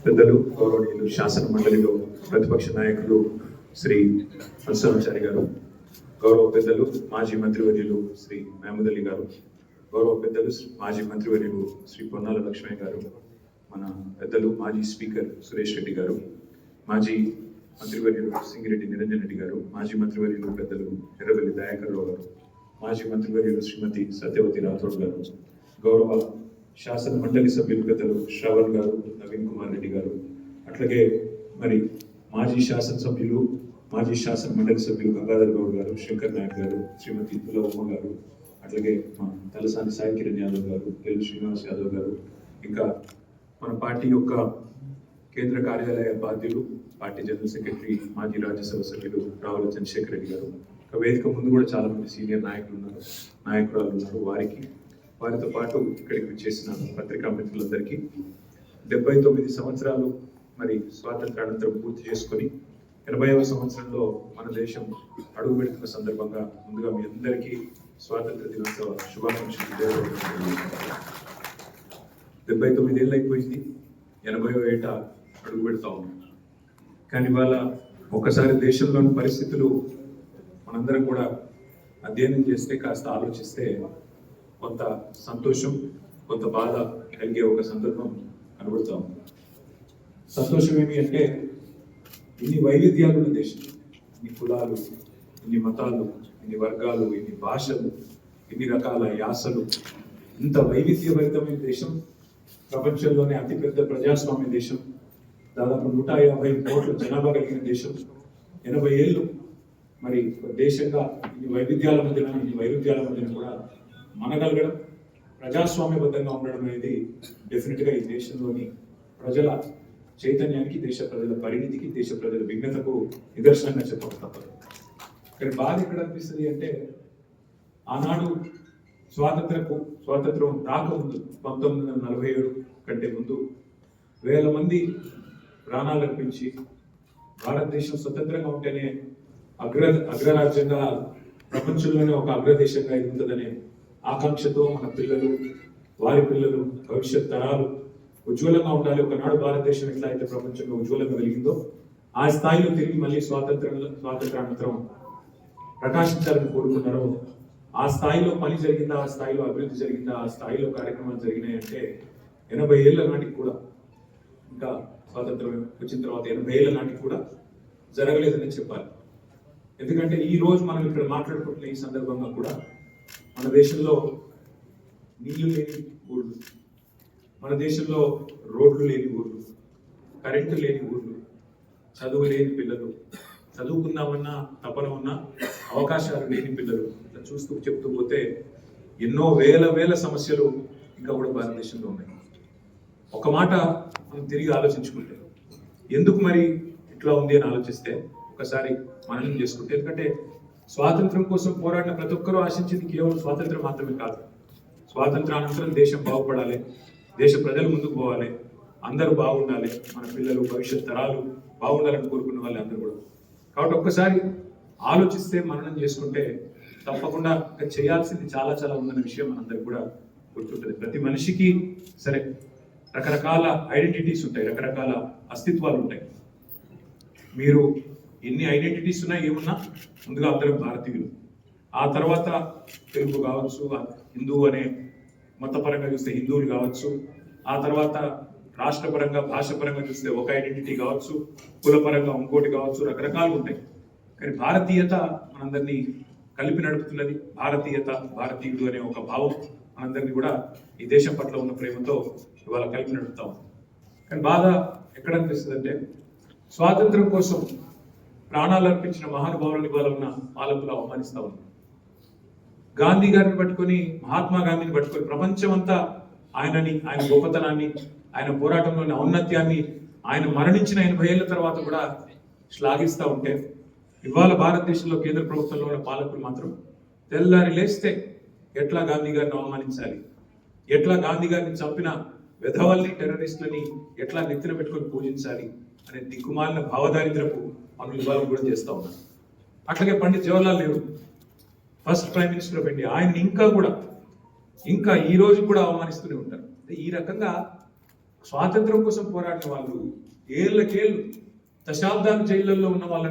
పెద్దలు గౌరవనీయులు శాసన మండలిలో ప్రతిపక్ష నాయకులు శ్రీ హర్షాచారి గారు, గౌరవ పెద్దలు మాజీ మంత్రివర్యులు శ్రీ మహమూద్ అలీ గారు, గౌరవ పెద్దలు మాజీ మంత్రివర్యులు శ్రీ పొన్నాల లక్ష్మయ్య గారు, మన పెద్దలు మాజీ స్పీకర్ సురేష్ రెడ్డి గారు, మాజీ మంత్రివర్యులు సింగిరెడ్డి నిరంజన్ రెడ్డి గారు, మాజీ మంత్రివర్యులు పెద్దలు ఎర్రవెల్లి దయాకర్ రావు గారు, మాజీ మంత్రివర్యులు శ్రీమతి సత్యవతి రాథోడ్ గారు, గౌరవ శాసన మండలి సభ్యులు పెద్దలు శ్రవణ్ గారు, నవీన్ కుమార్ రెడ్డి గారు, అట్లాగే మరి మాజీ శాసనసభ్యులు మాజీ శాసన మండలి సభ్యులు గంగాధర్ గౌడ్ గారు, శంకర్ నాయక్ గారు, శ్రీమతి పుల్లవమ్మ గారు, అట్లాగే మా తలసాని సాయి కిరణ్ యాదవ్ గారు, ఎల్ శ్రీనివాస్ యాదవ్ గారు, ఇంకా మన పార్టీ యొక్క కేంద్ర కార్యాలయ బాధ్యులు పార్టీ జనరల్ సెక్రటరీ మాజీ రాజ్యసభ సభ్యులు రావుల చంద్రశేఖర్ రెడ్డి గారు, వేదిక ముందు కూడా చాలా మంది సీనియర్ నాయకులు ఉన్నారు, నాయకురాలు ఉన్నారు. వారితో పాటు ఇక్కడికి వచ్చేసిన పత్రికా మిత్రులందరికీ 79 సంవత్సరాలు మరి స్వాతంత్రానంతరం పూర్తి చేసుకొని 80వ సంవత్సరంలో మన దేశం అడుగు పెడుతున్న సందర్భంగా ముందుగా మీ అందరికీ స్వాతంత్ర దినోత్సవ శుభాకాంక్షలు. 79 ఏళ్ళు అయిపోయింది, 80వ ఏట అడుగు పెడతా ఉన్నాం. కానీ ఇవాళ ఒక్కసారి దేశంలోని పరిస్థితులు మనందరం కూడా అధ్యయనం చేస్తే, కాస్త ఆలోచిస్తే కొంత సంతోషం, కొంత బాధ కలిగే ఒక సందర్భం కనబడుతాం. సంతోషం ఏమి అంటే, ఇన్ని వైవిధ్యాలు ఉన్న దేశం, ఇన్ని కులాలు, ఇన్ని మతాలు, ఇన్ని వర్గాలు, ఇన్ని భాషలు, ఇన్ని రకాల యాసలు, ఇంత వైవిధ్యభరితమైన దేశం, ప్రపంచంలోనే అతిపెద్ద ప్రజాస్వామ్య దేశం, దాదాపు 150 కోట్ల జనాభా కలిగిన దేశం, 80 ఏళ్ళు మరి దేశంగా ఇన్ని వైవిధ్యాల మధ్యన, ఇన్ని వైరుధ్యాల మధ్యన కూడా మనగలగడం, ప్రజాస్వామ్యబద్ధంగా ఉండడం అనేది డెఫినెట్గా ఈ దేశంలోని ప్రజల చైతన్యానికి, దేశ ప్రజల పరిణితికి, దేశ ప్రజల విఘ్నతకు నిదర్శనంగా చెప్పక తప్పదు. ఇక్కడ బాధ ఎక్కడ అనిపిస్తుంది అంటే, ఆనాడు స్వాతంత్రం రాకముందు 1947 కంటే ముందు వేల మంది ప్రాణాలు అర్పించి భారతదేశం స్వతంత్రంగా ఉంటేనే అగ్రరాజ్యంగా, ప్రపంచంలోనే ఒక అగ్రదేశంగా ఎదుగుతుందనే ఆకాంక్షతో మన పిల్లలు, వారి పిల్లలు, భవిష్యత్ తరాలు ఉజ్వలంగా ఉండాలి. ఒకనాడు భారతదేశం ఎట్లా అయితే ప్రపంచంలో ఉజ్వలంగా వెలిగిందో, ఆ స్థాయిలో తిరిగి మళ్ళీ స్వాతంత్రానంతరం ప్రకాశించాలని కోరుకున్నారో, ఆ స్థాయిలో పని జరిగిందా, ఆ స్థాయిలో అభివృద్ధి జరిగిందా, ఆ స్థాయిలో కార్యక్రమాలు జరిగినాయి అంటే 80 ఏళ్ల నాటికి కూడా, ఇంకా స్వాతంత్రం వచ్చిన తర్వాత 80 ఏళ్ల నాటికి కూడా జరగలేదని చెప్పాలి. ఎందుకంటే ఈ రోజు మనం ఇక్కడ మాట్లాడుకుంటున్న ఈ సందర్భంగా కూడా మన దేశంలో నీళ్లు లేని ఊళ్ళు, మన దేశంలో రోడ్లు లేని ఊళ్ళు, కరెంటు లేని ఊళ్ళు, చదువు లేని పిల్లలు, చదువుకుందామన్నా తపన ఉన్నా అవకాశాలు లేని పిల్లలు, ఇట్లా చూస్తూ చెప్తూ పోతే ఎన్నో వేల సమస్యలు ఇంకా కూడా భారతదేశంలో ఉన్నాయి. ఒక మాట మనం తిరిగి ఆలోచించుకుంటే, ఎందుకు మరి ఇట్లా ఉంది అని ఆలోచిస్తే, ఒకసారి మననం చేసుకుంటే, ఎందుకంటే స్వాతంత్రం కోసం పోరాడిన ప్రతి ఒక్కరూ ఆశించింది కేవలం స్వాతంత్రం మాత్రమే కాదు. స్వాతంత్రానంతరం దేశం బాగుపడాలి, దేశ ప్రజలు ముందుకు పోవాలి, అందరూ బాగుండాలి, మన పిల్లలు, భవిష్యత్ తరాలు బాగుండాలని కోరుకున్న వాళ్ళు అందరూ కూడా. కాబట్టి ఒక్కసారి ఆలోచిస్తే, మననం చేసుకుంటే తప్పకుండా చేయాల్సింది చాలా ఉందన్న విషయం మనందరికి కూడా గుర్తుంటుంది. ప్రతి మనిషికి సరే రకరకాల ఐడెంటిటీస్ ఉంటాయి, రకరకాల అస్తిత్వాలు ఉంటాయి. మీరు ఎన్ని ఐడెంటిటీస్ ఉన్నా ఏమున్నా ముందుగా అందరం భారతీయులు. ఆ తర్వాత తెలుగు కావచ్చు, హిందూ అనే మతపరంగా చూస్తే హిందువులు కావచ్చు, ఆ తర్వాత రాష్ట్రపరంగా భాషపరంగా చూస్తే ఒక ఐడెంటిటీ కావచ్చు, కులపరంగా ఇంకోటి కావచ్చు, రకరకాలు ఉంటాయి. కానీ భారతీయత మనందరినీ కలిపి నడుపుతున్నది. భారతీయుడు అనే ఒక భావం మనందరినీ కూడా ఈ దేశం పట్ల ఉన్న ప్రేమతో ఇవాళ కలిపి నడుపుతాం. కానీ బాధ ఎక్కడ అనిపిస్తుంది అంటే, స్వాతంత్రం కోసం ప్రాణాలు అర్పించిన మహానుభావులను ఇవాళ ఉన్న పాలకులు అవమానిస్తా ఉన్నారు. గాంధీ గారిని పట్టుకొని, మహాత్మా గాంధీని పట్టుకొని ప్రపంచం అంతా ఆయన గొప్పతనాన్ని, ఆయన పోరాటంలోని ఔన్నత్యాన్ని, ఆయన మరణించిన 80 ఏళ్ల తర్వాత కూడా శ్లాఘిస్తూ ఉంటే, ఇవాళ భారతదేశంలో కేంద్ర ప్రభుత్వంలో ఉన్న పాలకులు మాత్రం తెల్లారి లేస్తే ఎట్లా గాంధీ గారిని అవమానించాలి, ఎట్లా గాంధీ గారిని చంపిన విధవల్ని, టెర్రరిస్టులని ఎట్లా నెత్తిన పెట్టుకొని పూజించాలి అనే దిక్కుమాలిన భావదారిద్రపు పనులు ఇవాళ కూడా చేస్తూ ఉన్నారు. అట్లాగే Pandit Jawaharlal Nehru, first prime minister of India, ఆయన ఇంకా ఈ రోజు కూడా అవమానిస్తూనే ఉంటారు. ఈ రకంగా స్వాతంత్రం కోసం పోరాడిన వాళ్ళు ఏళ్ళకేళ్ళు దశాబ్దాలు జైళ్ళల్లో ఉన్న వాళ్ళని